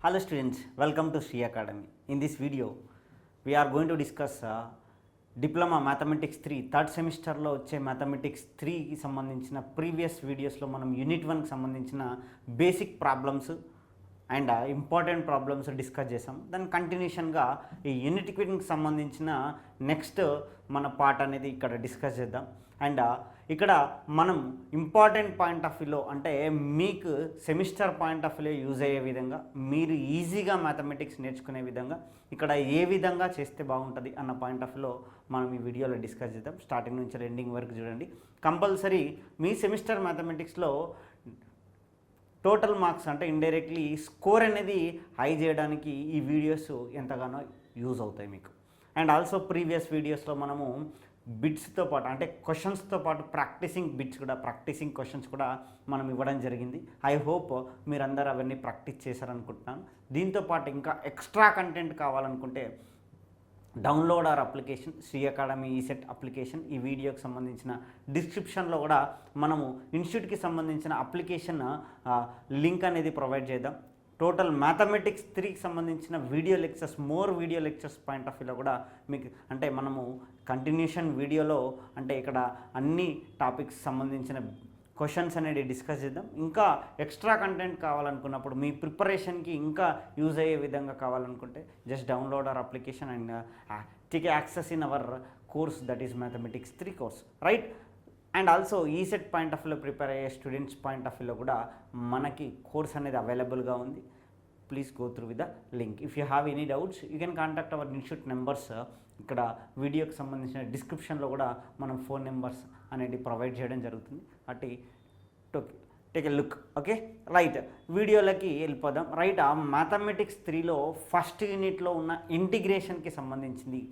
Hello students, welcome to Sri Academy. In this video, we are going to discuss Diploma Mathematics 3 third సెమిస్టర్లో వచ్చే mathematics 3కి సంబంధించిన previous వీడియోస్లో మనం unit 1కి సంబంధించిన basic problems and important problems discuss చేసాం. దాని కంటిన్యూషన్గా ఈ యూనిట్ 1కి సంబంధించిన నెక్స్ట్ మన పార్ట్ అనేది ఇక్కడ డిస్కస్ చేద్దాం. అండ్ ఇక్కడ మనం ఇంపార్టెంట్ పాయింట్ ఆఫ్ వ్యూలో అంటే మీకు సెమిస్టర్ పాయింట్ ఆఫ్ వ్యూలో యూజ్ అయ్యే విధంగా మీరు ఈజీగా మ్యాథమెటిక్స్ నేర్చుకునే విధంగా ఇక్కడ ఏ విధంగా చేస్తే బాగుంటుంది అన్న పాయింట్ ఆఫ్ వ్యూలో మనం ఈ వీడియోలో డిస్కస్ చేద్దాం. స్టార్టింగ్ నుంచి ఎండింగ్ వరకు చూడండి. కంపల్సరీ మీ సెమిస్టర్ మ్యాథమెటిక్స్లో టోటల్ మార్క్స్ అంటే ఇండైరెక్ట్లీ స్కోర్ అనేది హై చేయడానికి ఈ వీడియోస్ ఎంతగానో యూజ్ అవుతాయి మీకు. అండ్ ఆల్సో ప్రీవియస్ వీడియోస్లో మనము బిట్స్తో పాటు అంటే క్వశ్చన్స్తో పాటు ప్రాక్టీసింగ్ బిట్స్ కూడా ప్రాక్టీసింగ్ క్వశ్చన్స్ కూడా మనం ఇవ్వడం జరిగింది. ఐ హోప్ మీరందరూ అవన్నీ ప్రాక్టీస్ చేశారనుకుంటున్నాను. దీంతో పాటు ఇంకా ఎక్స్ట్రా కంటెంట్ కావాలనుకుంటే download our application Sri academy ECET application. ఈ వీడియోకి సంబంధించిన డిస్క్రిప్షన్లో కూడా మనము ఇన్స్టిట్యూట్కి సంబంధించిన అప్లికేషన్ లింక్ అనేది ప్రొవైడ్ చేద్దాం. టోటల్ మ్యాథమెటిక్స్ 3కి సంబంధించిన video lectures video lectures point of వ్యూలో కూడా మీకు అంటే మనము కంటిన్యూషన్ వీడియోలో అంటే ఇక్కడ అన్ని టాపిక్స్ సంబంధించిన క్వశ్చన్స్ అనేది డిస్కస్ చేద్దాం. ఇంకా ఎక్స్ట్రా కంటెంట్ కావాలనుకున్నప్పుడు మీ ప్రిపరేషన్కి ఇంకా యూజ్ అయ్యే విధంగా కావాలనుకుంటే just download our application and take access in our course that is mathematics 3 course, right? And also ECET point of వ్యూలో ప్రిపేర్ అయ్యే స్టూడెంట్స్ పాయింట్ ఆఫ్ వ్యూలో కూడా మనకి కోర్స్ అనేది అవైలబుల్గా ఉంది. Please go through with the link. If you have any doubts you can contact our institute numbers. ఇక్కడ వీడియోకి సంబంధించిన డిస్క్రిప్షన్లో కూడా మనం ఫోన్ నెంబర్స్ అనేది ప్రొవైడ్ చేయడం జరుగుతుంది. అటు take a look. Okay, right, వీడియోలకి వెళ్ళిపోదాం. రైట్, ఆ మ్యాథమెటిక్స్ 3లో ఫస్ట్ యూనిట్లో ఉన్న ఇంటిగ్రేషన్కి సంబంధించింది.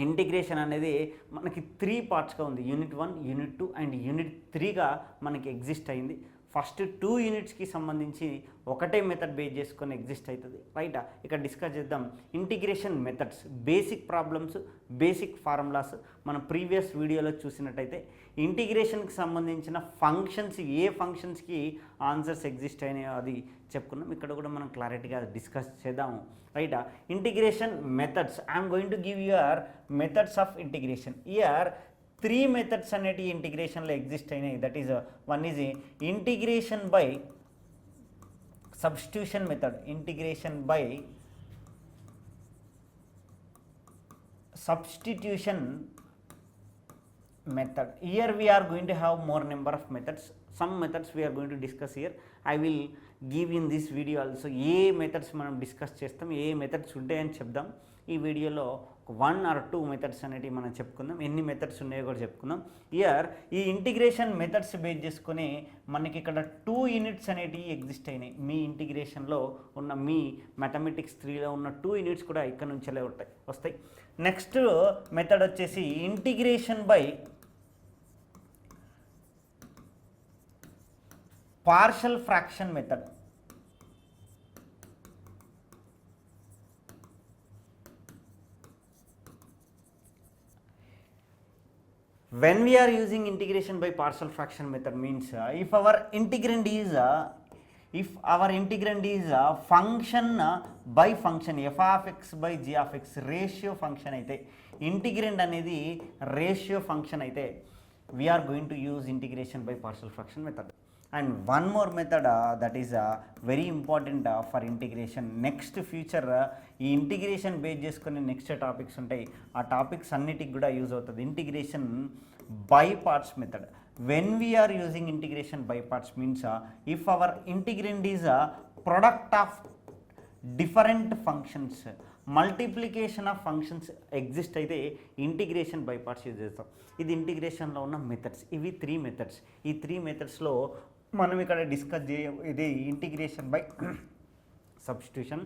ఇంటిగ్రేషన్ అనేది మనకి 3 పార్ట్స్గా ఉంది. యూనిట్ 1, యూనిట్ 2 అండ్ యూనిట్ 3గా మనకి ఎగ్జిస్ట్ అయింది. ఫస్ట్ 2 యూనిట్స్కి సంబంధించి ఒకటే మెథడ్ బేస్ చేసుకొని ఎగ్జిస్ట్ అవుతుంది. రైట్, ఇక్కడ డిస్కస్ చేద్దాం integration methods, basic problems, basic formulas. మనం ప్రీవియస్ వీడియోలో చూసినట్టయితే ఇంటిగ్రేషన్కి సంబంధించిన ఫంక్షన్స్, ఏ ఫంక్షన్స్కి ఆన్సర్స్ ఎగ్జిస్ట్ అయినాయో అది చెప్పుకున్నాం. ఇక్కడ కూడా మనం క్లారిటీగా డిస్కస్ చేద్దాము. Right, integration methods. I'm going to give your methods of integration. Year 3 methods అనేటివి ఇంటిగ్రేషన్లో ఎగ్జిస్ట్ అయినాయి. That is one is integration by substitution method. Integration by substitution method. Here we are going to have more number of methods. Some methods we are going to discuss here. I will give in this video also A methods మనం discuss చేస్తాం, ఏ methods ఉంటాయని చెప్దాం. ఈ వీడియోలో 1 or 2 methods అనేవి మనం చెప్పుకుందాం. ఎన్ని మెథడ్స్ ఉన్నాయో కూడా చెప్పుకుందాం. ఇయర్ ఈ ఇంటిగ్రేషన్ మెథడ్స్ బేస్ చేసుకుని మనకి ఇక్కడ 2 యూనిట్స్ అనేటివి ఎగ్జిస్ట్ అయినాయి. మీ ఇంటిగ్రేషన్లో ఉన్న మీ మ్యాథమెటిక్స్ 3లో ఉన్న 2 యూనిట్స్ కూడా ఇక్కడ నుంచే వస్తాయి. నెక్స్ట్ మెథడ్ వచ్చేసి integration by partial fraction method. When we are using integration by partial fraction method means if our integrand is function by function f of x by g of x ratio function అయితే integrand అనేది ratio function అయితే we are going to use integration by partial fraction method. And one more method that is very important for integration. Next future ఈ integration base చేసుకుని next topics ఉంటాయి. ఆ topics అన్నిటికి కూడా use అవుతుంది. Integration by parts method. When we are using integration by parts means if our integrand is product of different functions, multiplication of functions exist అయితే integration by parts use చేస్తాం. ఇది ఇంటిగ్రేషన్లో ఉన్న methods. ఇవి 3 మెథడ్స్. ఈ 3 మెథడ్స్లో మనం ఇక్కడ డిస్కస్ ఇది ఇంటిగ్రేషన్ బై సబ్స్టిట్యూషన్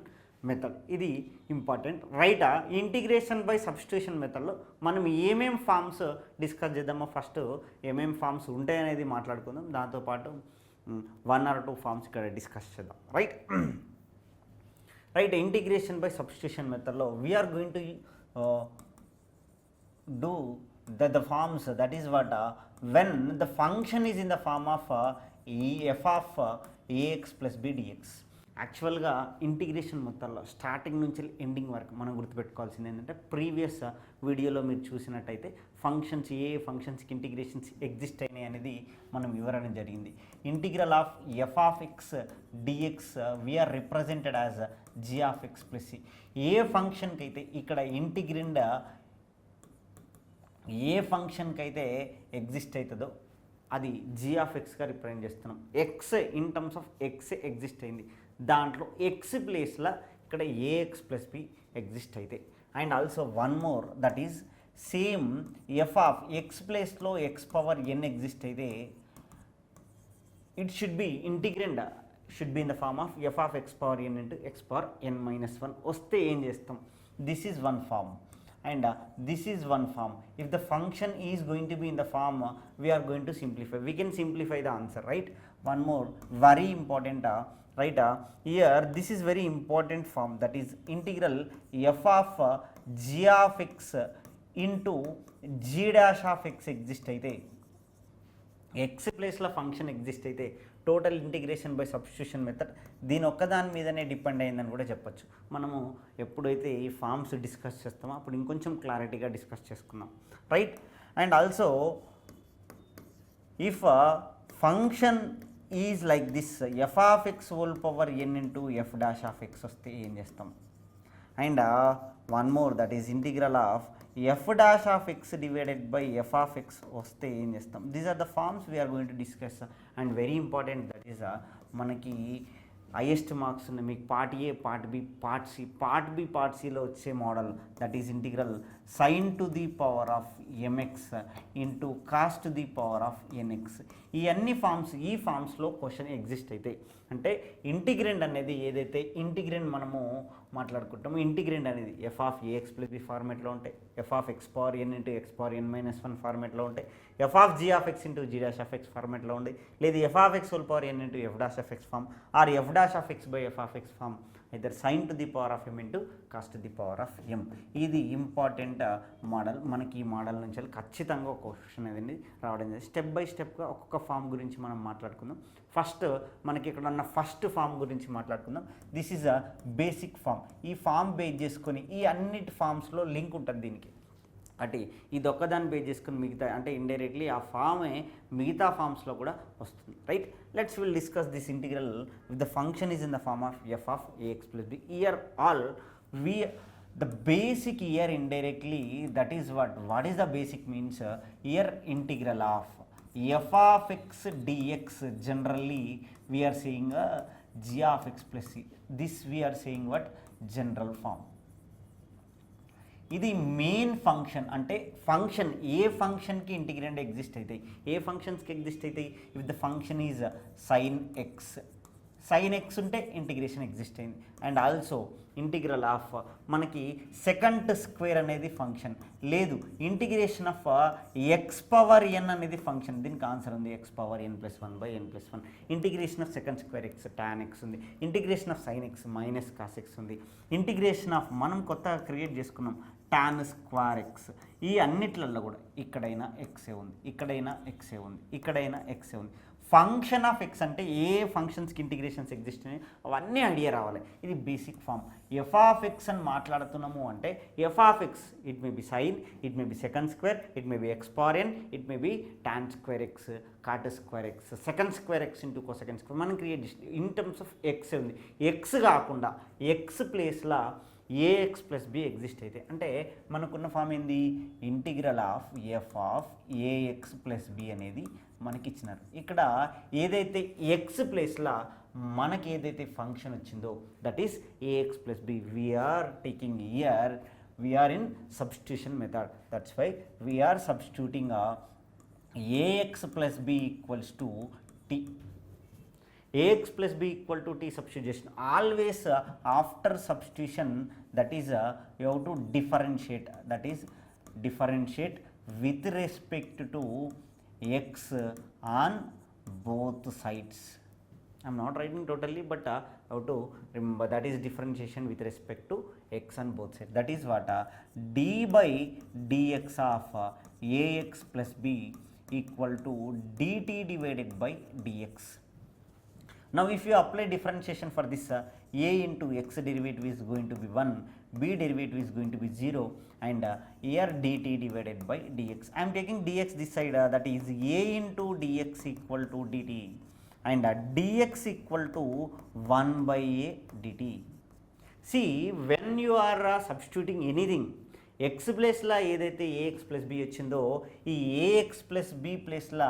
మెథడ్. ఇది important. Right, integration by substitution మెథడ్లో మనం ఏమేం ఫామ్స్ డిస్కస్ చేద్దామో ఫస్ట్ ఏమేం ఫామ్స్ ఉంటాయనేది మాట్లాడుకుందాం. దాంతోపాటు 1 or 2 ఫామ్స్ ఇక్కడ డిస్కస్ చేద్దాం. Right, right, integration by substitution మెథడ్లో we are going to do the forms, that is what when the function is in the form of f of ax plus b dx. యాక్చువల్గా integration మొత్తంలో starting నుంచి ending వరకు మనం గుర్తుపెట్టుకోవాల్సింది ఏంటంటే previous వీడియోలో మీరు చూసినట్టయితే ఫంక్షన్స్ ఏ ఫంక్షన్స్కి ఇంటిగ్రేషన్స్ ఎగ్జిస్ట్ అయినాయి అనేది మనం వివరణ జరిగింది. Integral of F of X DX we are represented as G of X plus C. ఏ ఫంక్షన్కి అయితే ఇక్కడ ఇంటిగ్రెండ్ ఏ ఫంక్షన్కి అయితే ఎగ్జిస్ట్ అవుతుందో అది జీ ఆఫ్ ఎక్స్గా రిప్రజెంట్ చేస్తున్నాం. X in terms of X exist అయింది, దాంట్లో ఎక్స్ ప్లేస్లో ఇక్కడ ఏఎక్స్ ప్లస్ బి ఎగ్జిస్ట్ అయితే. And also one more, that is same F of X ప్లేస్లో ఎక్స్ పవర్ ఎన్ ఎగ్జిస్ట్ అయితే it should be integrand should be in the form of F of X power N into X power N minus 1 వస్తే ఏం చేస్తాం, this is one form and this is one form. If the function is going to be in the form, we are going to simplify. We can simplify the answer, right? One more very important, right? Here this is very important form, that is integral f of g of x into g dash of x exist అయితే X ప్లేస్లో function exist అయితే total integration by substitution method దీని ఒక్కదాని మీదనే depend అయిందని కూడా చెప్పొచ్చు. మనము ఎప్పుడైతే ఈ ఫార్మ్స్ డిస్కస్ చేస్తామో అప్పుడు ఇంకొంచెం క్లారిటీగా డిస్కస్ చేసుకుందాం, right? And also if function is like this F of X whole power N into F dash of X వస్తే ఏం చేస్తాం? And one more, that is integral of F dash of X divided by F of X వస్తే ఏం చేస్తాం? These are the forms we're going to discuss. And very important, that is మనకి highest marks ఉన్నాయి మీకు part A, part B, part C. Part B, part సిలో వచ్చే model that is integral sine to the power of M X into cos to the power of N X. ఈ అన్ని forms ఈ ఫార్మ్స్లో question exist అవుతాయి. అంటే integrand అనేది ఏదైతే ఇంటిగ్రెండ్ మనము మాట్లాడుకుంటాము, ఇంటిగ్రెండ్ అనేది F of AX plus B ఫార్మేట్లో ఉంటాయి, F of X power N into X power N minus 1 ఫార్మేట్లో ఉంటాయి, F of G of X into G dash of X ఫార్మేట్లో ఉంది, లేదు F of X whole power N into F dash of X form, or F dash of X by F of X form, either sin to the power of m into cos to the power of m. ఇది important model. మనకి ఈ model నుంచి ఖచ్చితంగా ఒక question అనేది రావడం జరిగింది. Step by స్టెప్గా ఒక్కొక్క ఫామ్ గురించి మనం మాట్లాడుకుందాం. ఫస్ట్ మనకి ఇక్కడ ఉన్న ఫస్ట్ ఫామ్ గురించి మాట్లాడుకుందాం. This is a basic form. ఈ ఫామ్ బేస్ చేసుకొని ఈ అన్నిటి ఫామ్స్లో లింక్ ఉంటుంది దీనికి. అంటే ఇది ఒక్కదాన్ని బేస్ చేసుకుని మిగతా అంటే ఇండైరెక్ట్లీ ఆ ఫామే మిగతా ఫామ్స్లో కూడా వస్తుంది, right? Let's will discuss this integral with the function is in the form of F of AX plus b. Here all we the basic here indirectly that is what is the basic means here integral of F of X d x generally we are saying g of X plus c. This we are saying what general form. ఇది main function. అంటే function ఏ ఫంక్షన్కి integrand exist అవుతాయి, ఏ ఫంక్షన్స్కి exist అవుతాయి? If the function is sine X, sine X ఉంటే integration exist అయింది. అండ్ ఆల్సో ఇంటిగ్రల్ ఆఫ్ మనకి సెకండ్ స్క్వేర్ అనేది ఫంక్షన్ లేదు, integration of X power N అనేది ఫంక్షన్. దీనికి ఆన్సర్ ఉంది X power N plus 1 by N plus 1. Integration of second square X tan X ఉంది, integration of sine X minus cos X ఉంది, integration of మనం కొత్తగా create చేసుకున్నాం tan square X. ఈ అన్నిట్లలో కూడా ఇక్కడైనా ఎక్సే ఉంది, ఇక్కడైనా ఎక్సే ఉంది, ఇక్కడైనా ఎక్సే ఉంది. ఫంక్షన్ ఆఫ్ ఎక్స్ అంటే ఏ ఫంక్షన్స్కి ఇంటిగ్రేషన్స్ ఎగ్జిస్ట్ అని అవన్నీ ఐడియా రావాలి. ఇది basic form. F of x అని మాట్లాడుతున్నాము అంటే f of x it may be sine, it may be second square, it may be x power n, it may be tan square x, cot square x, second square x into co second square మనం create చేసి in terms of X ఉంది. X కాకుండా x ప్లేస్లో AX plus B exist అయితే అంటే మనకున్న form ఏంది? Integral of F of AX plus B అనేది మనకి ఇచ్చినారు. ఇక్కడ ఏదైతే ఎక్స్ ప్లేస్లో మనకి ఏదైతే ఫంక్షన్ వచ్చిందో that is a x plus b. We are taking here we are in substitution method, that's why we are substituting a x plus b equals to t. ax plus b equal to t substitution. Always after substitution, that is you have to differentiate, that is differentiate with respect to x on both sides. I am not writing totally, but how to remember, that is differentiation with respect to x on both sides. That is what d by dx of ax plus b equal to dt divided by dx. Now if you apply differentiation for this, a into x derivative is going to be 1, b derivative is going to be 0, and here dt divided by dx. I am taking dx this side, that is a into dx equal to dt, and dx equal to 1 by a dt. See, when you are substituting anything, X ప్లేస్లో ఏదైతే AX plus B వచ్చిందో ఈ AX plus B ప్లేస్లో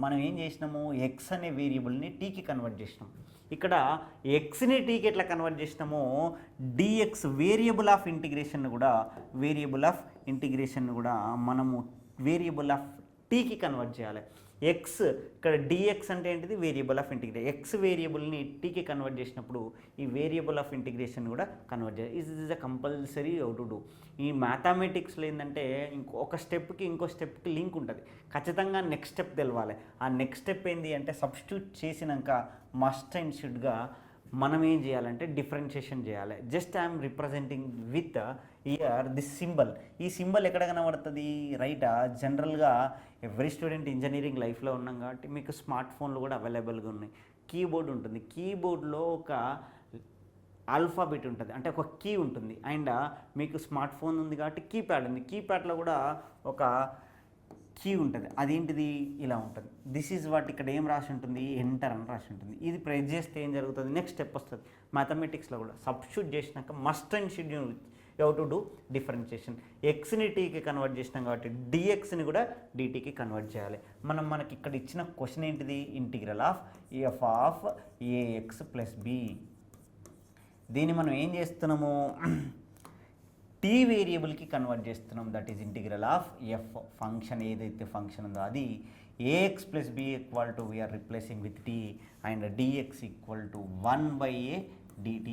మనం ఏం చేసినాము, X అనే వేరియబుల్ని టీకి కన్వర్ట్ చేసినాం. ఇక్కడ ఎక్స్ని టీకి ఎట్లా కన్వర్ట్ చేసినామో డిఎక్స్ వేరియబుల్ ఆఫ్ ఇంటిగ్రేషన్ కూడా మనము వేరియబుల్ ఆఫ్ టీకి కన్వర్ట్ చేయాలి. ఎక్స్ ఇక్కడ డిఎక్స్ అంటే ఏంటిది, వేరియబుల్ ఆఫ్ ఇంటిగ్రేషన్. ఎక్స్ వేరియబుల్ని టీకి కన్వర్ట్ చేసినప్పుడు ఈ వేరియబుల్ ఆఫ్ ఇంటిగ్రేషన్ కూడా కన్వర్ట్ చేయాలి. Is a compulsory how to do. ఈ మ్యాథమెటిక్స్లో ఏంటంటే ఒక స్టెప్కి ఇంకో స్టెప్కి లింక్ ఉంటుంది. ఖచ్చితంగా నెక్స్ట్ స్టెప్ తెలవాలి. ఆ నెక్స్ట్ స్టెప్ ఏంటి అంటే సబ్స్టిట్యూట్ చేసినాక మస్ట్ అండ్ షుడ్గా మనం ఏం చేయాలంటే డిఫరెన్షియేషన్ చేయాలి. Just I'm representing with ear this symbol. ఈ సింబల్ ఎక్కడ కనబడుతుంది, రైట్? జనరల్గా ఎవ్రీ స్టూడెంట్ ఇంజనీరింగ్ లైఫ్లో ఉన్నాం కాబట్టి మీకు స్మార్ట్ ఫోన్లు కూడా అవైలబుల్గా ఉన్నాయి. కీబోర్డ్ ఉంటుంది, కీబోర్డ్లో ఒక ఆల్ఫాబెట్ ఉంటుంది, అంటే ఒక కీ ఉంటుంది. అండ్ మీకు స్మార్ట్ ఫోన్ ఉంది కాబట్టి కీప్యాడ్ ఉంది, కీప్యాడ్లో కూడా ఒక కీ ఉంటుంది. అదేంటిది, ఇలా ఉంటుంది. This is what. ఇక్కడ ఏం రాసి ఉంటుంది, ఎంటర్ అని రాసి ఉంటుంది. ఇది ప్రెస్ చేస్తే ఏం జరుగుతుంది, నెక్స్ట్ స్టెప్ వస్తుంది. మ్యాథమెటిక్స్లో కూడా సబ్స్టిట్యూట్ చేసినాక must and should you to do differentiation. ఎక్స్ని టీకి కన్వర్ట్ చేసినాం కాబట్టి డిఎక్స్ని కూడా డిటీకి కన్వర్ట్ చేయాలి. మనకి ఇక్కడ ఇచ్చిన క్వశ్చన్ ఏంటిది, integral of F of AX plus B. దీన్ని మనం ఏం చేస్తున్నాము, టీ వేరియబుల్కి కన్వర్ట్ చేస్తున్నాం. That is integral of F function, ఏదైతే ఫంక్షన్ ఉందో అది AX plus B equal to we are replacing with T and DX equal to 1 by a dt.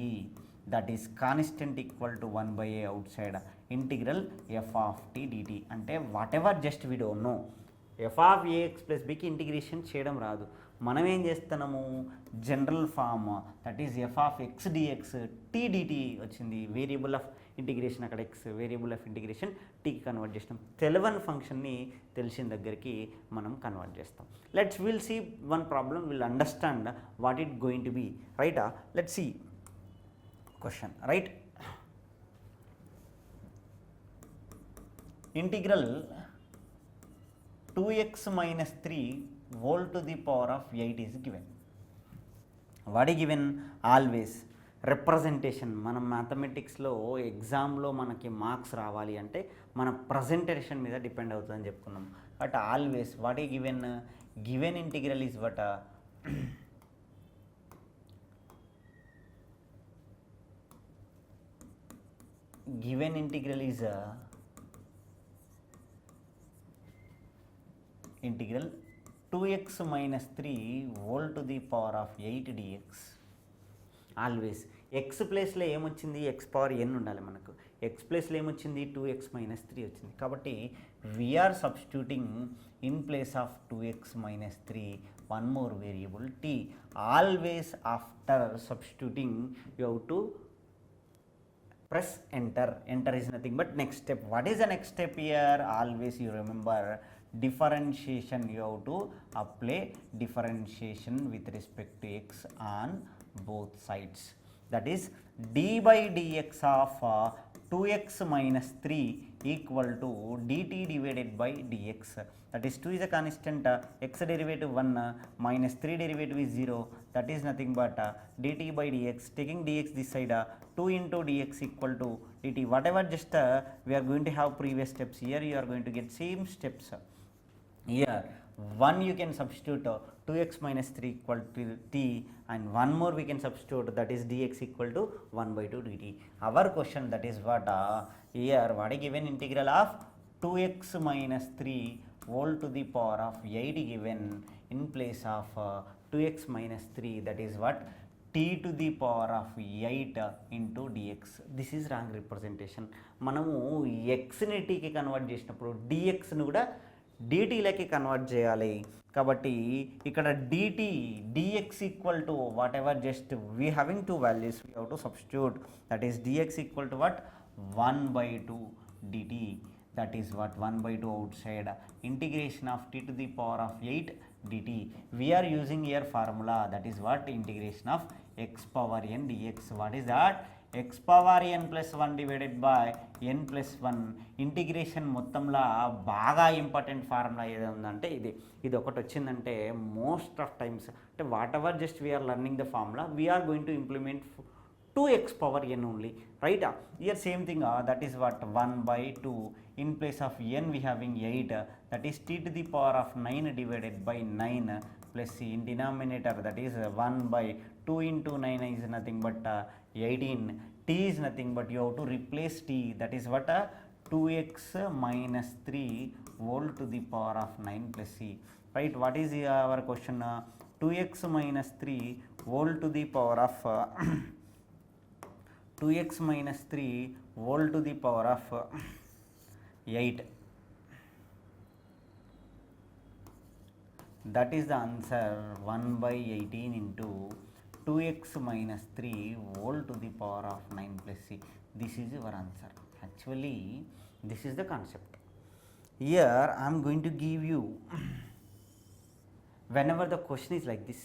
That is constant equal to 1 by a outside integral F of T DT. అంటే whatever just we don't know, F of AX plus బికి integration చేయడం రాదు. మనం ఏం చేస్తున్నాము, general form that is f of X d x t d t వచ్చింది. Variable of integration అక్కడ x, variable of integration టీకి కన్వర్ట్ చేసినాం. తెలియని ఫంక్షన్ని తెలిసిన దగ్గరికి మనం కన్వర్ట్ చేస్తాం. Will see one problem, will understand what it going to be, right? Let's see question, right? Integral 2x minus 3 whole to the power of 8 is given. What is given? Always representation. మనం మ్యాథమెటిక్స్లో ఎగ్జామ్లో మనకి marks రావాలి అంటే మన presentation మీద depend అవుతుందని చెప్పుకున్నాం. But always what ఈ given integral is what, given integral is integral 2x minus 3 whole to the power of 8 dx. Always X ప్లేస్లో ఏమొచ్చింది, ఎక్స్ పవర్ ఎన్ ఉండాలి మనకు. ఎక్స్ ప్లేస్లో ఏమొచ్చింది, 2x minus 3 వచ్చింది. కాబట్టి we are substituting in place of 2x minus 3 one more variable t. Always after substituting you have to press enter. Enter is nothing but next step. What is the next step here? Always you remember differentiation. You have to apply differentiation with respect to x on both sides. That is d by dx of 2x minus 3 equal to dt divided by dx. That is 2 is a constant, x derivative 1 minus 3 derivative is 0. That is nothing but dt by dx. Taking dx this side, 2 into dx equal to dt. Whatever just we are going to have previous steps, here you are going to get same steps. Here 1 you can substitute 2x minus 3 equal to t, and one more we can substitute, that is dx equal to 1 by 2 dt. Our question, that is what here what is given, integral of 2x minus 3 whole to the power of 8 given in place of 2x minus 3, that is what, t to the power of 8 into dx. This is wrong representation. మనము xని tకి convert చేసినప్పుడు dxని కూడా dtలకి convert చేయాలి. కాబట్టి ఇక్కడ dt dx equal to what ever just we having two values, we have to substitute. That is dx equal to what, 1 by 2 dt. that is what 1 by 2 outside, integration of t to the power of 8 dt. We are using here formula, that is what integration of x power n dx. What is that? x power n plus 1 divided by n plus 1. Integration మొత్తంలో బాగా important formula ఏదో ఉందంటే ఇది ఒకటి వచ్చిందంటే most of times అంటే whatever just we are learning the formula we are going to implement 2x power n only, right? Here same thing, that is what 1 by 2, in place of n we having 8, that is t to the power of 9 divided by 9 plus c in denominator, that is 1 by 2 into 9 is nothing but 18, t is nothing but you have to replace t, that is what 2x minus 3 whole to the power of 9 plus c, right? What is our question? 2x minus 3 whole to the power of 2x minus 3 whole to the power of 8. That is the answer, 1 by 18 into 2x minus 3 whole to the power of 9 plus c. This is your answer. Actually, this is the concept. Here I am going to give you, whenever the question is like this,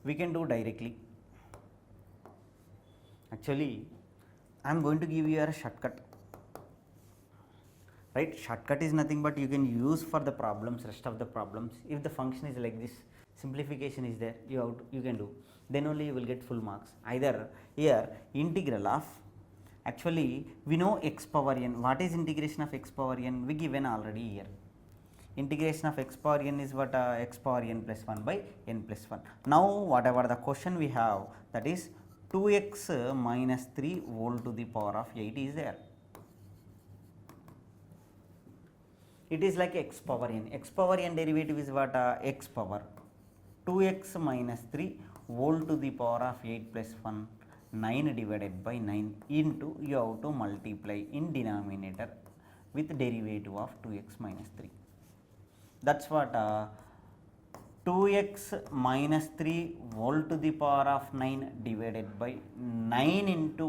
we can do directly. Actually, I am going to give you a shortcut, right? Shortcut is nothing but you can use for the problems, rest of the problems. If the function is like this, simplification is there, you can do, then only you will get full marks. Either here integral of, actually we know x power n. What is integration of x power n? We given already here. Integration of x power n is what? X power n plus 1 by n plus 1. Now whatever the question we have, that is 2x minus 3 whole to the power of 8 is there. It is like x power n. X power n derivative is what? X power 2x minus 3 whole to the power of 8 plus 1, 9 divided by 9 into, you have to multiply in denominator with derivative of 2x minus 3. That's what 2x minus 3 whole to the power of 9 divided by 9 into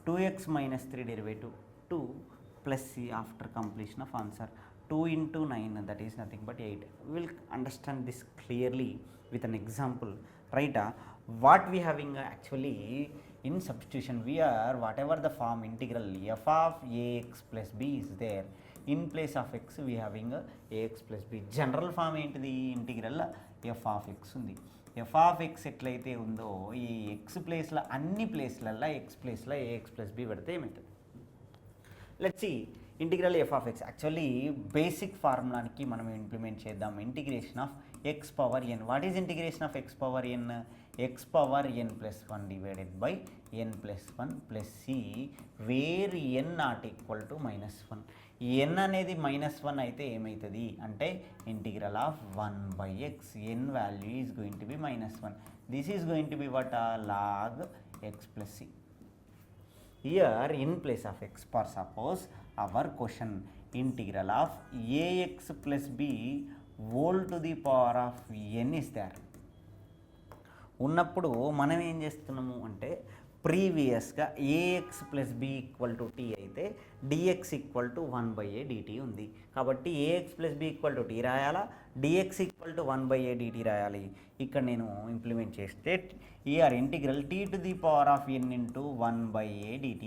2x minus 3 derivative 2 plus c after completion of answer. 2 into 9, that is nothing but 8. We will understand this clearly with an example, right? What we having actually in substitution, we are whatever the form integral f of ax plus b is there, in place of x we having ax plus b. General form ఏంటిది? Integral F of X ఉంది. F of X ఎట్లయితే ఉందో ఈ X ప్లేస్లో అన్ని ప్లేస్లల్లో X ప్లేస్లో AX plus B పెడితే ఏమవుతుంది? Let's see integral F of X. Actually basic ఫార్ములానికి మనం ఇంప్లిమెంట్ చేద్దాం. Integration of X power N. What is integration of X power N? X power N plus 1 divided by N plus 1 plus C, where N not equal to -1. N అనేది -1 అయితే ఏమవుతుంది అంటే integral of 1 by x. N value is going to be -1. This is going to be what? Log x plus c. Here in place of x, for suppose our question integral of ax plus b whole to the power of n is there. ఉన్నప్పుడు మనం ఏం చేస్తున్నాము అంటే ప్రీవియస్గా AX plus B equal to T అయితే DX equal to 1/a dt ఉంది. కాబట్టి AX plus B equal to T రాయాలా, DX equal to 1/a dt రాయాలి. ఇక్కడ నేను ఇంప్లిమెంట్ చేస్తే er integral T to the power of N into 1/a dt.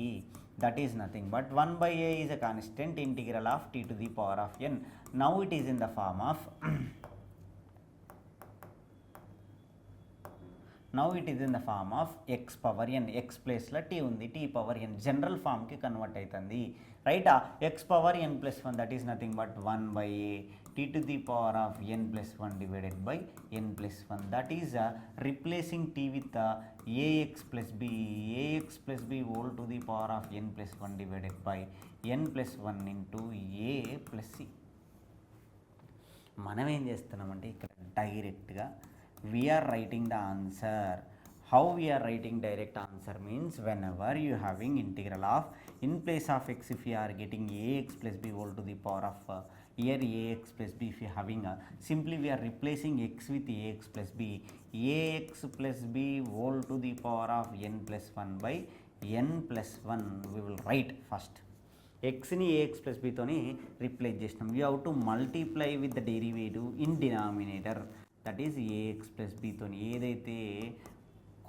That is nothing but 1/a is a constant integral of t to the power of n. Now it is in the form of now it is in the form of x power n. x place la t undi, t power n general form ki convert aitandi, right? X power n plus 1, that is nothing but 1/a t to the power of n plus 1 divided by n plus 1. That is replacing t with ax plus b. Ax plus b whole to the power of n plus 1 divided by n plus 1 into a plus c. మనం ఏం చేస్తున్నామంటే ఇక్కడ డైరెక్ట్గా we are writing the answer. How we are writing direct answer means whenever you having integral of in place of x, if you are getting ax plus b whole to the power of here ax plus b, if you having simply we are replacing x with ax plus b. Ax plus b whole to the power of n plus 1 by n plus 1 we will write first. Xని ax plus b తోని replace చేసినాం. You have to multiply with the derivative in denominator, that is ax plus b తోని ఏదైతే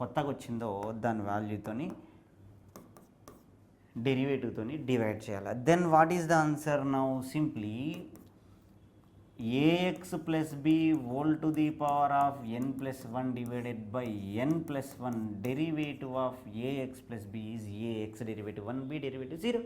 కొత్తగా వచ్చిందో దాని వాల్యూతోని డెరివేటివ్తోని డివైడ్ చేయాలి. Then what is the answer now? Simply ax plus b whole to the power of n plus 1 divided by n plus 1 derivative of ax plus b is ax derivative 1, b derivative 0.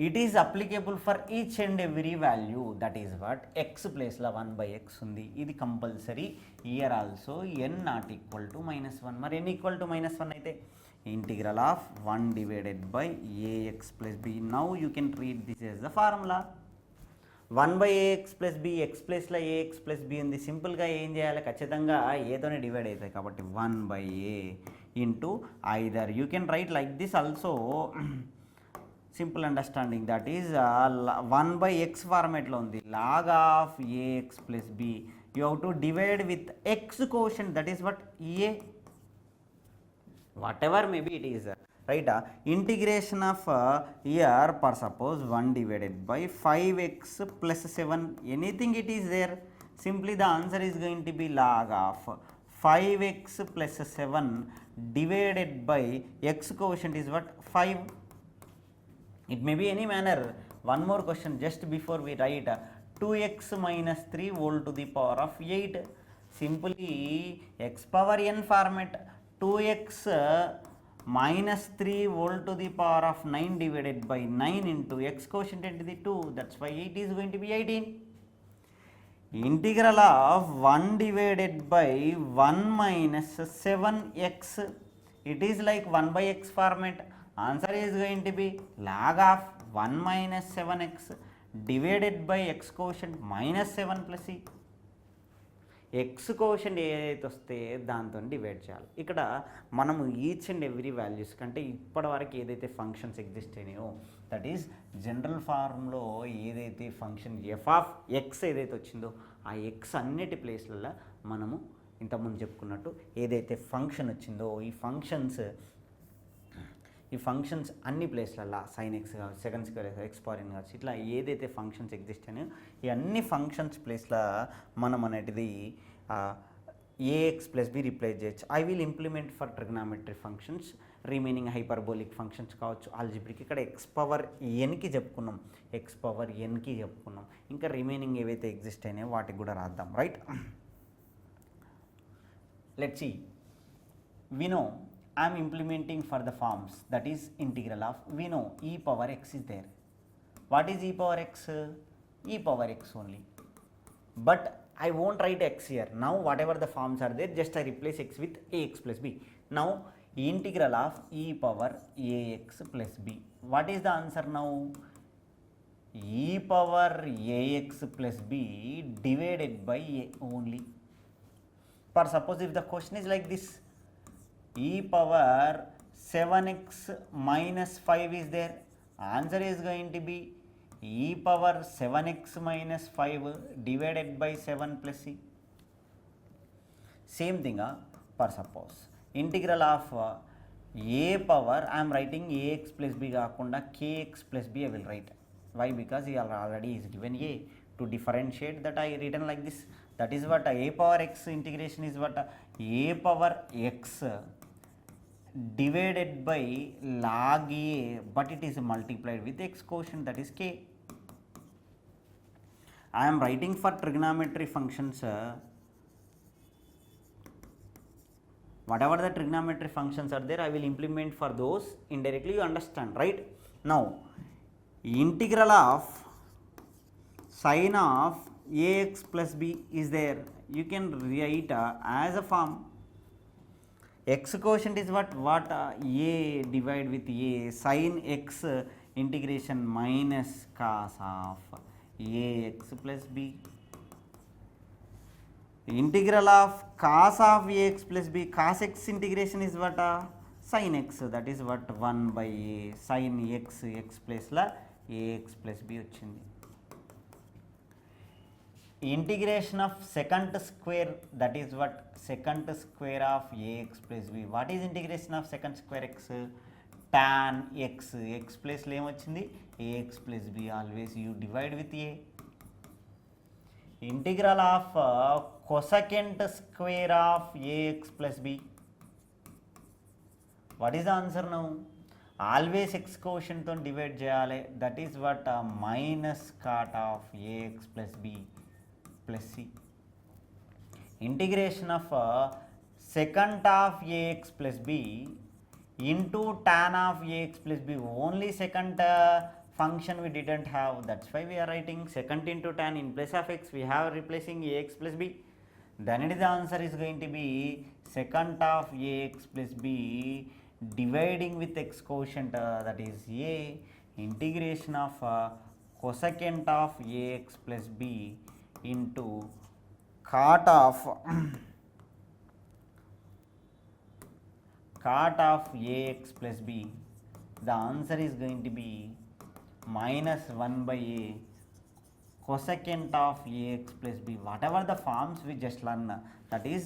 It is applicable for each and every value, that is what x place la 1 by x ఉంది. ఇది compulsory. here also n not equal to -1. మరి n equal to -1 అయితే integral of 1 divided by ax plus b. now you can treat this as the formula. 1 by ax plus b, x ప్లేస్లో ax plus b ఉంది. సింపుల్గా ఏం చేయాలి? ఖచ్చితంగా ఏతోనే divide అవుతాయి కాబట్టి 1 by a into either you can write like this also. Simple understanding, that is 1 by x ఫార్మేట్లో ఉంది. Log of ax plus b you have to divide with x quotient, that is what a, whatever maybe it is, right? Integration of here for suppose 1 divided by 5x plus 7, anything it is there, simply the answer is going to be log of 5x plus 7 divided by x quotient is what? 5. It may be any manner. One more question just before we write 2x minus 3 whole to the power of 8. Simply x power n format, 2x minus 3 whole to the power of 9 divided by 9 into x quotient into the 2, that's why 8 is going to be 18. Integral of 1 divided by 1 minus 7x, it is like 1 by x format. Answer is going to be log of 1 minus 7x divided by x quotient minus 7 plus e. X quotient ఏదైతే వస్తే దాంతో divide చేయాలి. ఇక్కడ మనము each and every values కంటే ఇప్పటివరకు ఏదైతే functions exist అయినాయో, దట్ ఈస్ జనరల్ ఫార్మ్లో ఏదైతే ఫంక్షన్ ఎఫ్ ఆఫ్ ఎక్స్ ఏదైతే వచ్చిందో ఆ ఎక్స్ అన్నిటి ప్లేస్లలో మనము ఇంతకుముందు చెప్పుకున్నట్టు ఏదైతే ఫంక్షన్ వచ్చిందో ఈ ఫంక్షన్స్ అన్ని ప్లేస్లలో సైన్ ఎక్స్ కావచ్చు, సెకండ్ స్క్వేర్ ఎక్స్ పవర్ ఎన్ కావచ్చు, ఇట్లా ఏదైతే ఫంక్షన్స్ ఎగ్జిస్ట్ అయినాయో ఈ అన్ని ఫంక్షన్స్ ప్లేస్లో మనం అనేటిది ఏఎక్స్ ప్లస్ బి రిప్లేస్ చేయొచ్చు. I will implement for trigonometry functions, remaining hyperbolic functions కావచ్చు, ఆల్జిబ్రిక్. ఇక్కడ ఎక్స్ పవర్ ఎన్కి చెప్పుకున్నాం, ఇంకా రిమైనింగ్ ఏవైతే ఎగ్జిస్ట్ అయినాయో వాటికి కూడా రాద్దాం, right? Let's see. We know I am implementing for the forms, that is integral of, we know e power x is there. What is e power x? E power x only. But I won't write x here. Now whatever the forms are there, just I replace x with ax plus b. Now integral of e power ax plus b. What is the answer now? E power ax plus b divided by a only. For suppose if the question is like this, e power 7x minus 5 is there, answer is going to be e power 7x minus 5 divided by 7 plus c. Same thing for suppose integral of a power, I am writing ax plus b kaakunda kx plus b I will write. Why? Because he already is given a. To differentiate that I written like this, that is what a power x integration is what a power x divided by log a, but it is multiplied with x quotient, that is k. I am writing for trigonometry functions, whatever the trigonometry functions are there I will implement for those. Indirectly you understand, right? Now integral of sin of ax plus b is there, you can write as a form. X quotient is what a divide with a sin x integration minus cos of ax plus b. Integral of cos of ax plus b, cos x integration is what sin x, that is what 1 by a sin x place la ax plus b వచ్చింది. integration of secant square, that is what secant square of ax plus b. What is integration of secant square x? Tan x, x place లో ఏమొచ్చింది ax plus b, always you divide with a. Integral of cosecant square of ax plus b. What is the answer now? Always x quotient తో divide చేయాలి, that is what minus cot of ax plus b plus c. Integration of secant of ax plus b into tan of ax plus b. Only secant function we didn't have, that's why we are writing secant into tan. In place of x we have replacing ax plus b, then it is the answer is going to be secant of ax plus b dividing with x quotient, that is a, integration of cosecant of ax plus b into cot of ax plus b. The answer is going to be minus 1 by a cosecant of ax plus b. Whatever the forms we just learn, that is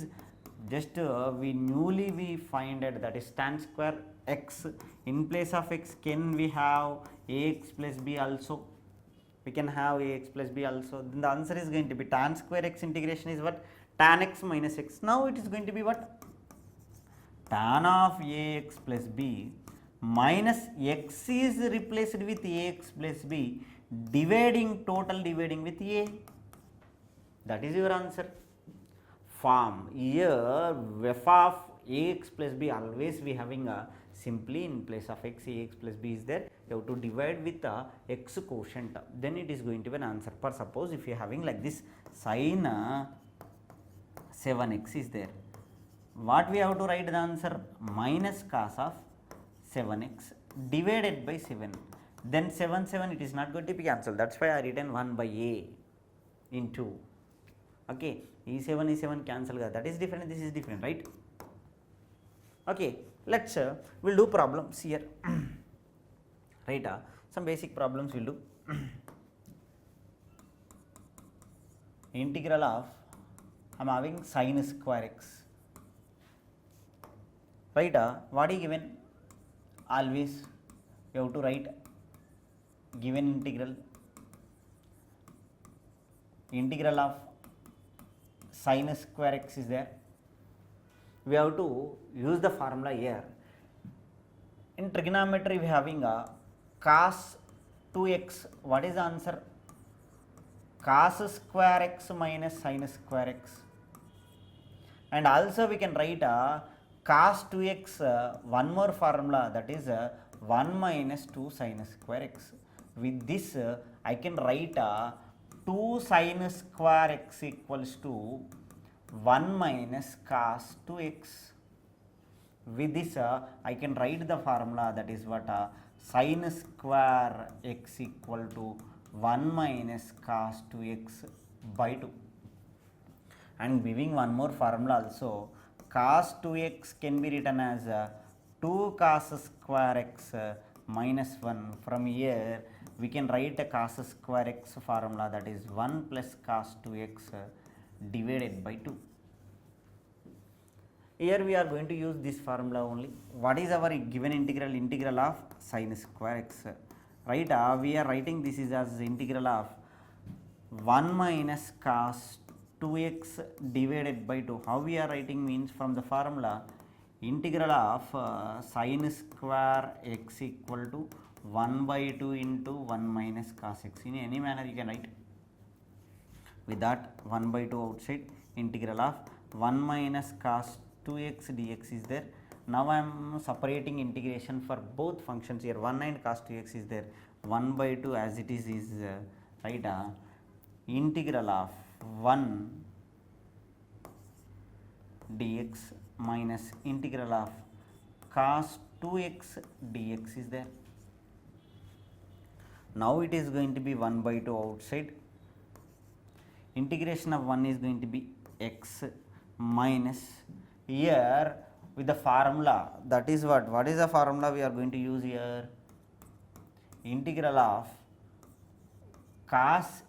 just we newly we find it, that is tan square x. In place of x can we have ax plus b also, we can have ax plus b also. Then the answer is going to be tan square x integration is what? Tan x minus x. Now it is going to be what? Tan of ax plus b minus x is replaced with ax plus b, dividing, total dividing with a. That is your answer. Form here f of ax plus b, always we having a simply in place of x ax plus b is there, you have to divide with the x quotient, then it is going to be an answer. For suppose if you are having like this sin 7x is there, what we have to write the answer? Minus cos of 7x divided by 7, then 7 it is not going to be cancelled, that's why I written 1 by a into, okay, e7 cancel ga, that is different, this is different, right? Okay, let's we'll do problems here. Right, some basic problems we'll do. Integral of, I'm having sin square x, right? What is given? Always you have to write given integral of sin square x is there. We have to use the formula here. In trigonometry we having a cos 2x. What is the answer? Cos square x minus sin square x. And also we can write a cos 2x, one more formula, that is 1 minus 2 sin square x. With this I can write 2 sin square x equals to 1 minus cos 2x. With this I can write the formula, that is what sin square x equal to 1 minus cos 2x by 2. And giving one more formula also, cos 2x can be written as 2 cos square x minus 1. From here we can write a cos square x formula, that is 1 plus cos 2x divided by 2. Here we are going to use this formula only. What is our given integral? Integral of sin square x, right? We are writing this is as integral of 1 minus cos 2x divided by 2. How we are writing means, from the formula integral of sin square x equal to 1 by 2 into 1 minus cos x. In any manner you can write. With that 1 by 2 outside, integral of 1 minus cos 2x dx is there. Now I am separating integration for both functions here. 1 and cos 2x is there. 1 by 2 as it is right. Integral of 1 dx minus integral of cos 2x dx is there. Now it is going to be 1 by 2 outside. Integration of 1 is going to be x minus, here with the formula, that is what is the formula we are going to use here? Integral of cos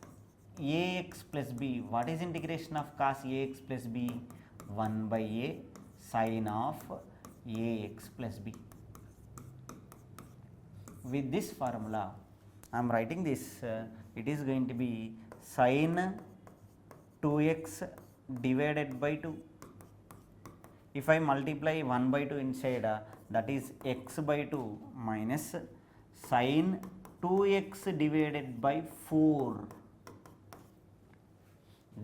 ax plus b. What is integration of cos ax plus b? 1 by a sin of ax plus b. With this formula, I am writing this, it is going to be sin 2x divided by 2. If I multiply 1 by 2 inside, that is x by 2 minus sin 2x divided by 4.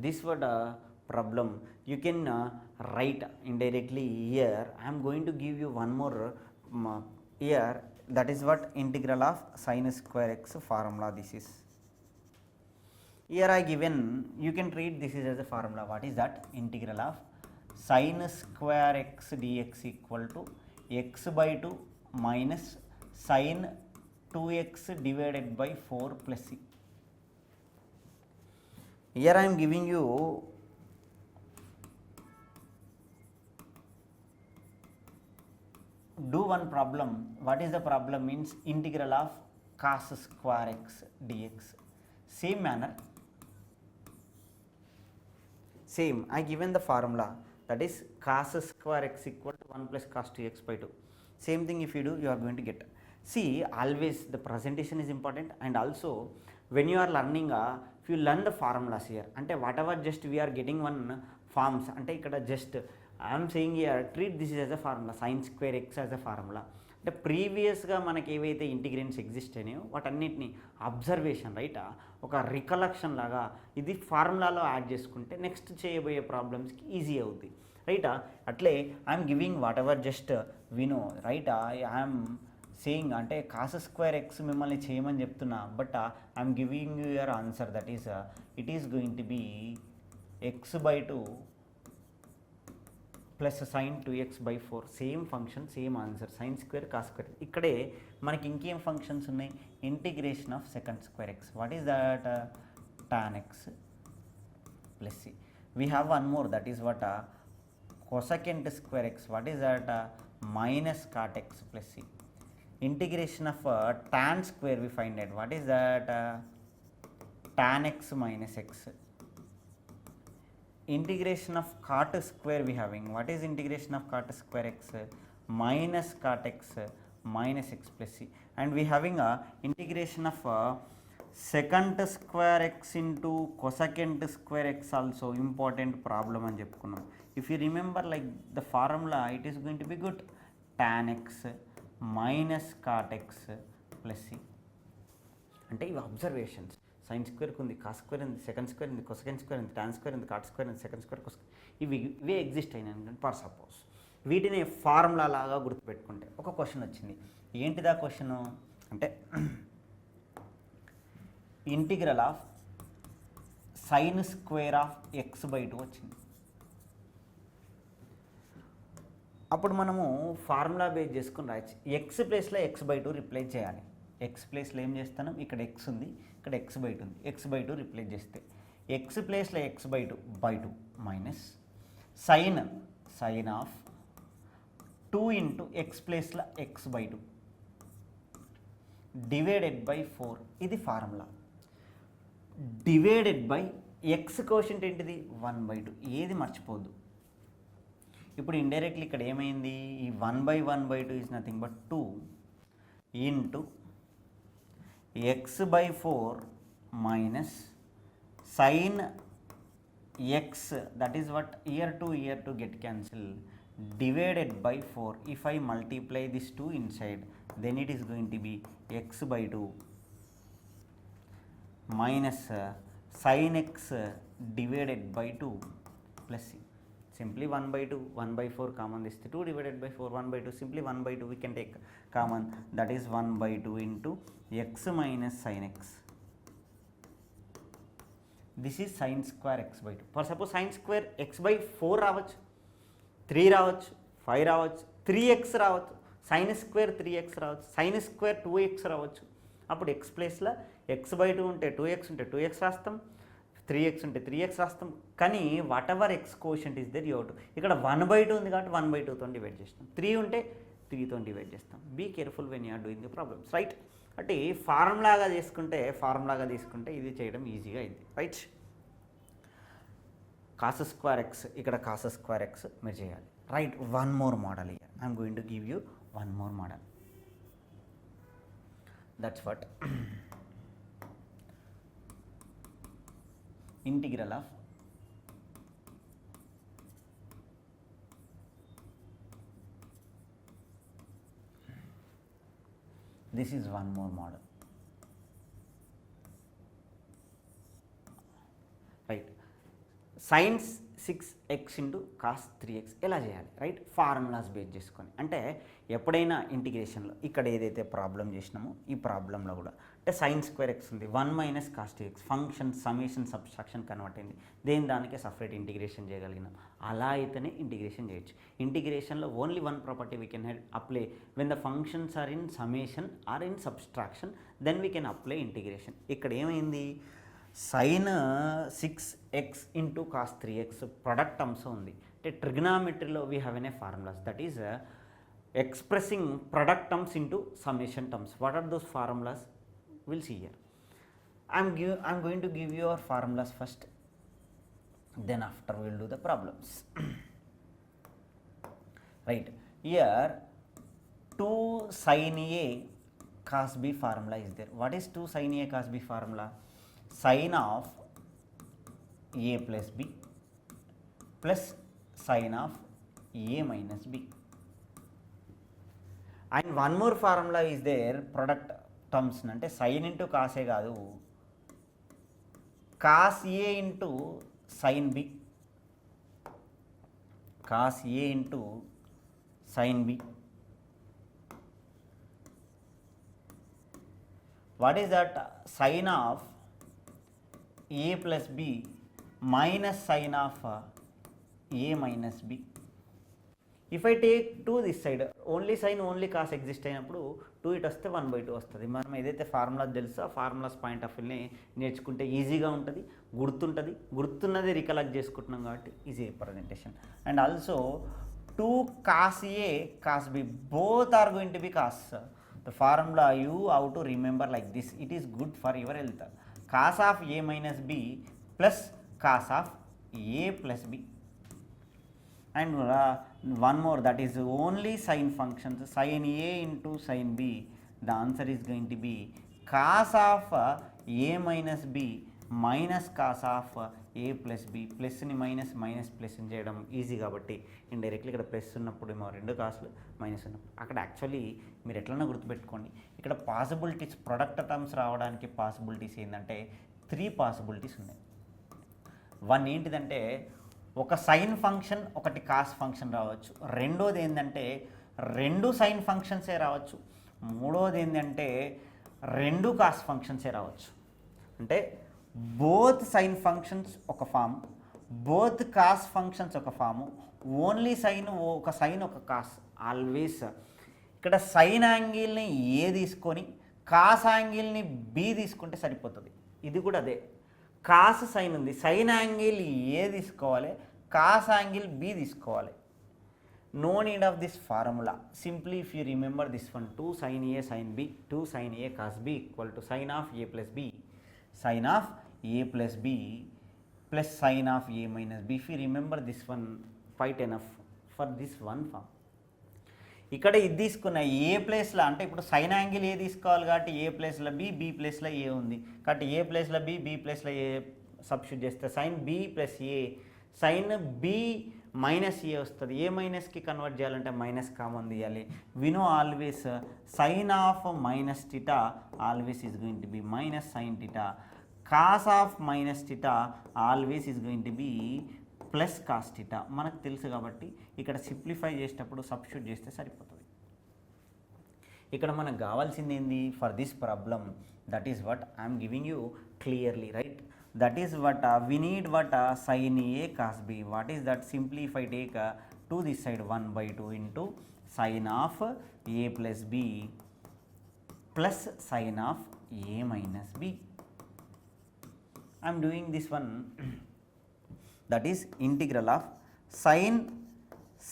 This was a problem. You can write indirectly here. I am going to give you one more here. That is what integral of sin square x formula this is. Here I given, you can treat this is as a formula. What is that? Integral of sin square x dx equal to x by 2 minus sin 2x divided by 4 plus c. Here I am giving you do one problem. What is the problem? Means integral of cos square x dx. Same manner, same I given the formula, that is cos square x equal to 1 plus cos 2x by 2. Same thing if you do, you are going to get. See, always the presentation is important, and also when you are learning, if you learn the formulas here, ante whatever just we are getting one forms, ante ikkada just I am saying here, treat this as a formula, sin square x as a formula. అంటే ప్రీవియస్గా మనకి ఏవైతే ingredients exist అయినాయో వాటన్నిటిని observation right, ఒక recollection లాగా ఇది ఫార్ములాలో add చేసుకుంటే next చేయబోయే ప్రాబ్లమ్స్కి ఈజీ అవుతుంది రైట్. అట్లే I'm giving whatever just వినో రైట్. ఐఎమ్ సేయింగ్ అంటే కాస్ స్క్వేర్ ఎక్స్ మిమ్మల్ని చేయమని చెప్తున్నా, but I'm giving your answer, that is it is going to be X by 2 plus sine 2x by 4. Same function same answer, sine square cos square. ఇక్కడే మనకి ఇంకేం functions ఉన్నాయి? Integration of second square X. What is that? Tan X plus C. We have one more, that is what? Cosecant square X. What is that? Minus cot X plus C. Integration of tan square we find out. What is that? Tan X minus X. Integration of cot square we having. What is integration of cot square x? Minus cot x minus x plus c. And we having a integration of secant square x into cosecant square x also important problem అని చెప్పుకున్నాం. If you remember like the formula, it is going to be good. Tan x minus cot x plus c. అంటే ఇవి observations. Sign స్క్వేర్కి ఉంది, cos square ఉంది, second square ఉంది, cosecant square ఉంది, tan square ఉంది, cot square ఉంది, second square cosecant, ఇవే exist అయినాయి అనుకోండి ఫర్ సపోజ్. వీటిని ఫార్ములా లాగా గుర్తుపెట్టుకుంటే ఒక క్వశ్చన్ వచ్చింది. ఏంటిదా క్వశ్చను అంటే integral of sine square of X by 2 వచ్చింది. అప్పుడు మనము ఫార్ములా బేస్ చేసుకుని రాయచ్చు. ఎక్స్ ప్లేస్లో ఎక్స్ బై 2 రిప్లేస్ చేయాలి. ఎక్స్ ప్లేస్లో ఏం చేస్తాను? ఇక్కడ ఎక్స్ ఉంది, ఇక్కడ ఎక్స్ బై 2 ఉంది. ఎక్స్ బై 2 రిప్లేస్ చేస్తే ఎక్స్ ప్లేస్లో x by 2 minus sine of 2 into x ప్లేస్లో ఎక్స్ బై 2 డివైడెడ్ బై 4. ఇది formula. Divided by x quotient ఏంటిది? 1/2. ఏది మర్చిపోద్దు. ఇప్పుడు ఇండైరెక్ట్లీ ఇక్కడ ఏమైంది? ఈ 1/2 is nothing but 2 into x by 4 minus sin x, that is what here to get cancel, divided by 4. If I multiply this 2 inside, then it is going to be x by 2 minus sin x divided by 2 plus c. Simply 1/2, 1/4 common, this 2 divided by 4, 1/2, simply 1/2 we can take common, that is 1/2 into x minus sin x. This is sin square x by 2. For suppose sin square x by 4 రావచ్చు, 3 రావచ్చు, 5 రావచ్చు, 3x రావచ్చు, sin square 3x రావచ్చు, sin square 2x రావచ్చు. అప్పుడు x ప్లేస్లో x by 2 ఉంటే 2x ఉంటే 2x రాస్తాం, 3x ఉంటే 3x రాస్తాం. కానీ whatever X quotient is there యూట్. ఇక్కడ 1/2 ఉంది కాబట్టి 1/2తో డివైడ్ చేస్తాం. 3 ఉంటే 3తో డివైడ్ చేస్తాం. Be careful when you are doing the problems right. అంటే ఫార్ములాగా తీసుకుంటే ఇది చేయడం ఈజీగా అయింది, రైట్. కాస్ స్క్వేర్ ఎక్స్, ఇక్కడ కాస్ స్క్వేర్ ఎక్స్ మీరు చేయాలి, right. One more model here, I'm going to give you one more model. That's what integral of this is one more model, right. sin 6x into cos 3x ఎలా చేయాలి, right. Formulas base చేసుకొని, అంటే ఎప్పుడైనా ఇంటిగ్రేషన్లో ఇక్కడ ఏదైతే problem చేసినామో ఈ ప్రాబ్లంలో కూడా అంటే సైన్ స్క్వేర్ ఎక్స్ ఉంది, 1 minus cos 2x function summation subtraction convert అయింది, దేని దానికే సపరేట్ ఇంటిగ్రేషన్ చేయగలిగినాం. అలా అయితేనే ఇంటిగ్రేషన్ చేయొచ్చు. ఇంటిగ్రేషన్లో only one property we can apply when the functions are in summation or in subtraction, then we can apply integration. ఇక్కడ ఏమైంది, sine 6x into cos 3x product terms ఉంది. అంటే ట్రిగ్నామెట్రీలో we have any formulas, that is expressing product terms into summation terms. What are those formulas? We'll see here. I'm going to give you our formulas first, then after we'll do the problems. Right, here 2 sin A cos B formula is there. What is 2 sin A cos B formula? Sin of A plus B plus sin of A minus B. And one more formula is there, product terms, అంటే sine into కాసే కాదు, cos A into sine B, cos A into sine B. What is that? Sine of A plus B minus sine of A minus B. If I take 2 this side, only sine only cos exist అయినప్పుడు 2 ఇటు వస్తే 1/2 వస్తుంది. మనం ఏదైతే formulas తెలుసో ఆ formulas point of వ్యూని నేర్చుకుంటే ఈజీగా ఉంటుంది, గుర్తున్నది రికలెక్ట్ చేసుకుంటున్నాం కాబట్టి easy representation. And also 2 cos A cos B both are going to be cos. The formula you how to remember like this, it is good for your health. Cos of A minus B plus cos of A plus B. And one more, that is only sin functions, sin A into sin B, the answer is going to be cos of A minus B minus cos of A plus B. ప్లస్ని minus ప్లస్ని చేయడం easy కాబట్టి indirectly ఇక్కడ plus ఉన్నప్పుడు ఏమో 2 కాసులు, minus ఉన్నప్పుడు అక్కడ యాక్చువల్లీ మీరు ఎట్లన్నా గుర్తుపెట్టుకోండి, ఇక్కడ పాసిబిలిటీస్ ప్రొడక్ట్ టర్మ్స్ రావడానికి పాసిబిలిటీస్ ఏంటంటే 3 పాసిబిలిటీస్ ఉన్నాయి. వన్ ఏంటిదంటే ఒక సైన్ ఫంక్షన్ ఒకటి కాస్ ఫంక్షన్ రావచ్చు, రెండోది ఏంటంటే 2 సైన్ ఫంక్షన్సే రావచ్చు, మూడోది ఏంటంటే 2 కాస్ ఫంక్షన్సే రావచ్చు. అంటే బోత్ సైన్ ఫంక్షన్స్ ఒక ఫామ్, బోత్ కాస్ ఫంక్షన్స్ ఒక ఫాము, ఓన్లీ సైన్ ఒక సైన్ ఒక కాస్. ఆల్వేస్ ఇక్కడ సైన్ యాంగిల్ని ఏ తీసుకొని కాస్ యాంగిల్ని బి తీసుకుంటే సరిపోతుంది. ఇది కూడా అదే, కాస్ సైన్ ఉంది, సైన్ యాంగిల్ ఏ తీసుకోవాలి, కాస్ యాంగిల్ బి తీసుకోవాలి. No need of this formula. Simply if you remember this one, 2 sin A sin B, 2 sin A cos B equal to sine of A plus B, sine of A plus B plus sine of A minus B. If you remember this one, quite enough for this one form. ఇక్కడ ఇది తీసుకున్న ఏ ప్లేస్లో, అంటే ఇప్పుడు sign angle A తీసుకోవాలి కాబట్టి ఏ ప్లేస్లో B, B ప్లేస్లో ఏ ఉంది కాబట్టి ఏ ప్లేస్లో బి, బి ప్లేస్లో ఏ సబ్స్టిట్యూట్ చేస్తే sine B plus A, sine B minus A వస్తుంది. ఏ మైనస్కి కన్వర్ట్ చేయాలంటే మైనస్ కామన్ తీయాలి. వినో always sine of minus theta always is going to be minus sine theta, cos of minus theta always is going to be plus cos theta. మనకు తెలుసు కాబట్టి ఇక్కడ సింప్లిఫై చేసేటప్పుడు సబ్స్టిట్యూట్ చేస్తే సరిపోతుంది. ఇక్కడ మనకు కావాల్సింది ఏంది for this problem, that is what I'm giving you clearly, right. That is what we need what sin A cos B. What is that? Simply if I take to this side 1/2 into sin of A plus B plus sin of A minus B. I am doing this one, that is integral of sin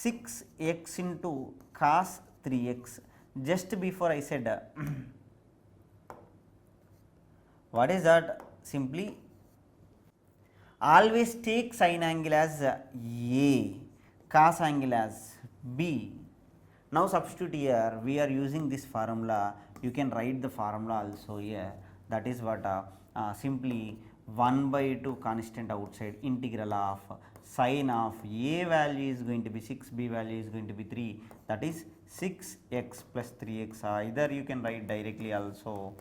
6x into cos 3x. Just before I said What is that? Simply always take sine angle as A, cos angle as B. Now substitute here, we are using this formula, you can write the formula also here, that is what simply 1 by 2 constant outside integral of sine of A value is going to be 6, B value is going to be 3, that is 6x plus 3x. Either you can write directly also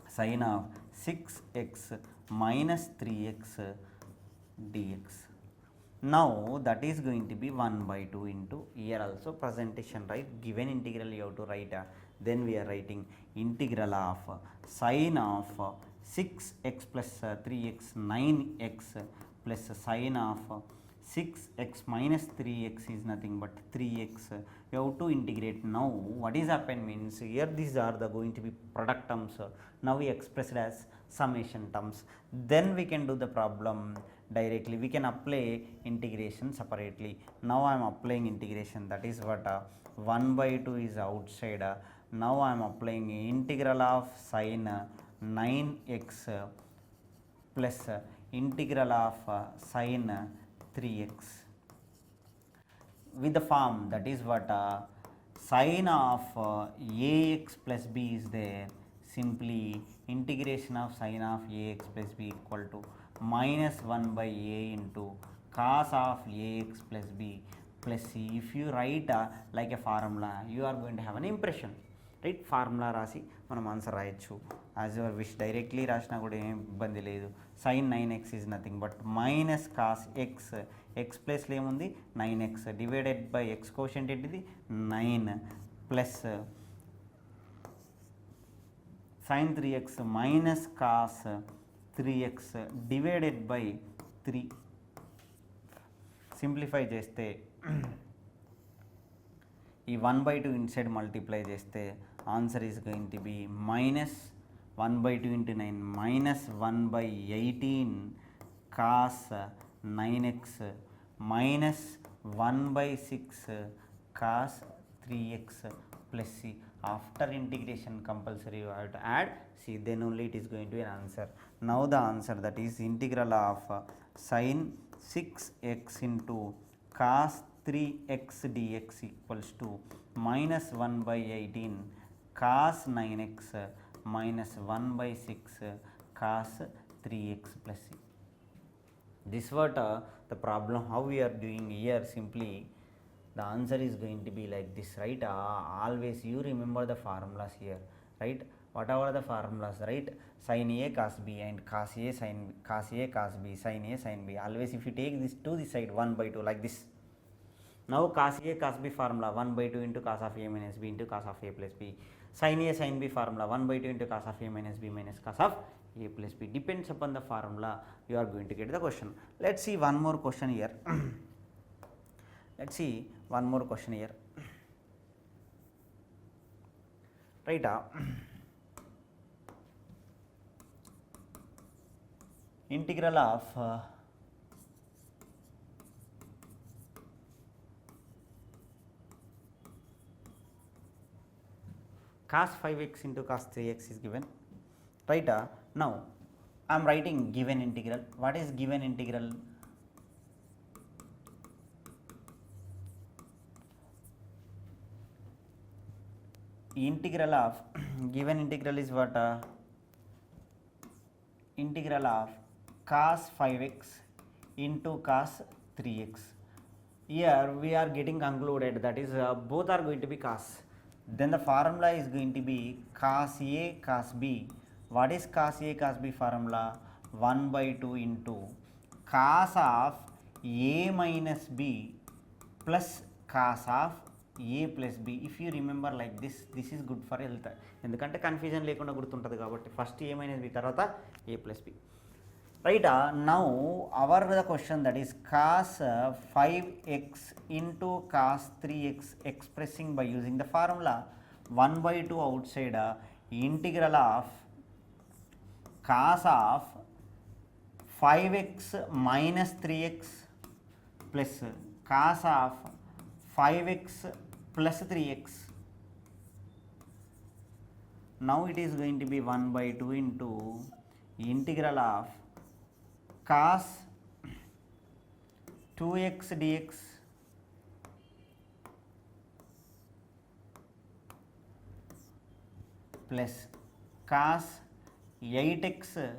sine of 6x minus 3x dx. Now that is going to be 1 by 2 into here also presentation, right? Given integral you have to write, then we are writing integral of sine of 6x plus 3x 9x plus sine of 6x minus 3x is nothing but 3x. You have to integrate. Now what is happened means, here these are the going to be product terms, now we expressed as summation terms, then we can do the problem directly, we can apply integration separately. Now I am applying integration, that is what 1 by 2 is outside, now I am applying integral of sine 9x plus integral of sine 3x with the form, that is what sine of ax plus b is there, simply integration of sine of ax plus b equal to minus 1 by a into cos of ax plus b plus c. If you write like a formula, you are going to have an impression, right? Formula రాసి మనం answer రాయొచ్చు as your wish, directly రాసినా కూడా ఏం ఇబ్బంది లేదు. Sine 9x is nothing but minus cos x, x ప్లస్లో ఏముంది 9x divided by x quotient ఏంటిది 9 plus sine 3x minus cos 3x divided by 3. Simplify చేస్తే ఈ 1 by 2 ఇన్సైడ్ మల్టిప్లై చేస్తే answer is going to be minus 1 by 2 into 9 minus 1 by 18 cos 9x minus 1 by 6 cos 3x plus c. After integration compulsory you have to add c, then only it is going to be an answer. Now the answer, that is integral of sin 6x into cos 3x dx equals to minus 1 by 18 cos 9x minus 1 by 6 cos 3x plus c. This what the problem how we are doing here. Simply the answer is going to be like this, right? Always you remember the formulas here, right? Whatever the formulas, right? Sin a cos b and cos a sin b, cos a cos b, sin a sin b. Always if you take this to the side 1 by 2 like this. Now cos a cos b formula 1 by 2 into cos of a minus b into cos of a plus b. Sin a sin b formula 1 by 2 into cos of a minus b minus cos of a plus b. Depends upon the formula you are going to get the question. Let's see one more question here. Let's see one more question here, right? Integral of cos 5x into cos 3x is given, right? Now I am writing given integral. What is given integral? Integral of given integral is what? Integral of cos 5x into cos 3x. Here we are getting concluded, that is both are going to be cos. Then the formula is going to be cos a cos b. What is cos a cos b formula? 1 by 2 into cos of a minus b plus cos of a plus b. If you remember like this, this is good for health. ఎందుకంటే confusion లేకుండా గుర్తుంటుంది కాబట్టి first a minus b తర్వాత a plus b, right? Now our the question, that is cos 5x into cos 3x expressing by using the formula 1 by 2 outside, integral of cos of 5x minus 3x plus cos of 5x plus 3x. Now it is going to be 1 by 2 into integral of cos 2x dx plus cos 8x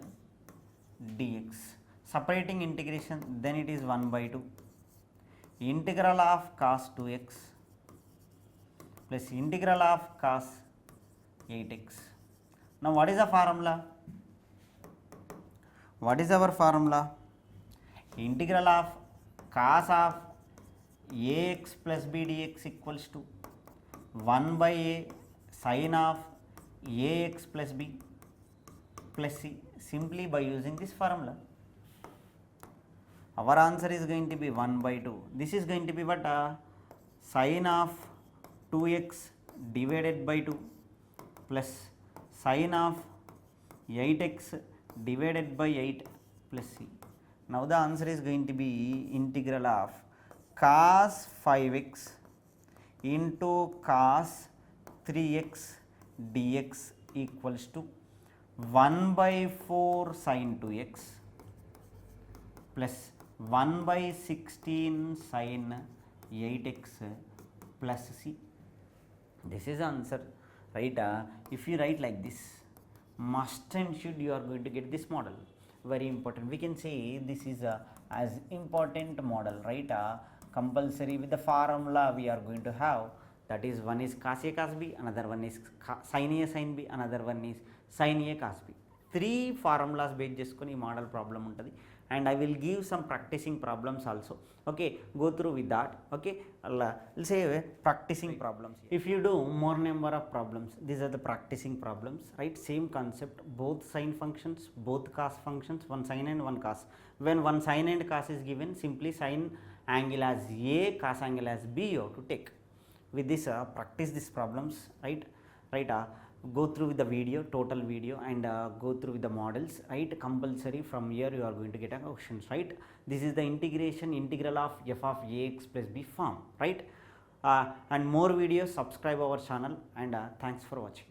dx. Separating integration, then it is 1 by 2 integral of cos 2x plus integral of cos 8x. Now what is the formula? What is our formula? Integral of cos of ax plus b dx equals to 1 by a sin of ax plus b plus c, simply by using this formula. Our answer is going to be 1 by 2. This is going to be what? Sin of 2x divided by 2 plus sin of 8x divided by 8 plus c. Now the answer is going to be integral of cos 5x into cos 3x dx equals to 1 by 4 sin 2x plus 1 by 16 sin 8x plus c. This is the answer, right? If you write like this, must and should you are going to get this model. Very important. We can say this is as important model, right? Compulsory with the formula we are going to have. That is, one is cos A cos B, another one is sin A sin B, another one is sin A cos B. 3 formulas based చేసుకొని model problem ఉంటుంది. And I will give some practicing problems also. Okay, go through with that. Okay, let's say practicing problems. If you do more number of problems, these are the practicing problems, right? Same concept, both sine functions, both cos functions, one sine and one cos. When one sine and cos is given, simply sine angle as A, cos angle as B you have to take. With this, practice these problems, right? Go through with the video, total video, and go through with the models, right? Compulsory. From here you are going to get a questions, right? This is the integral of f of ax plus b form, right? And more videos, subscribe our channel, and thanks for watching.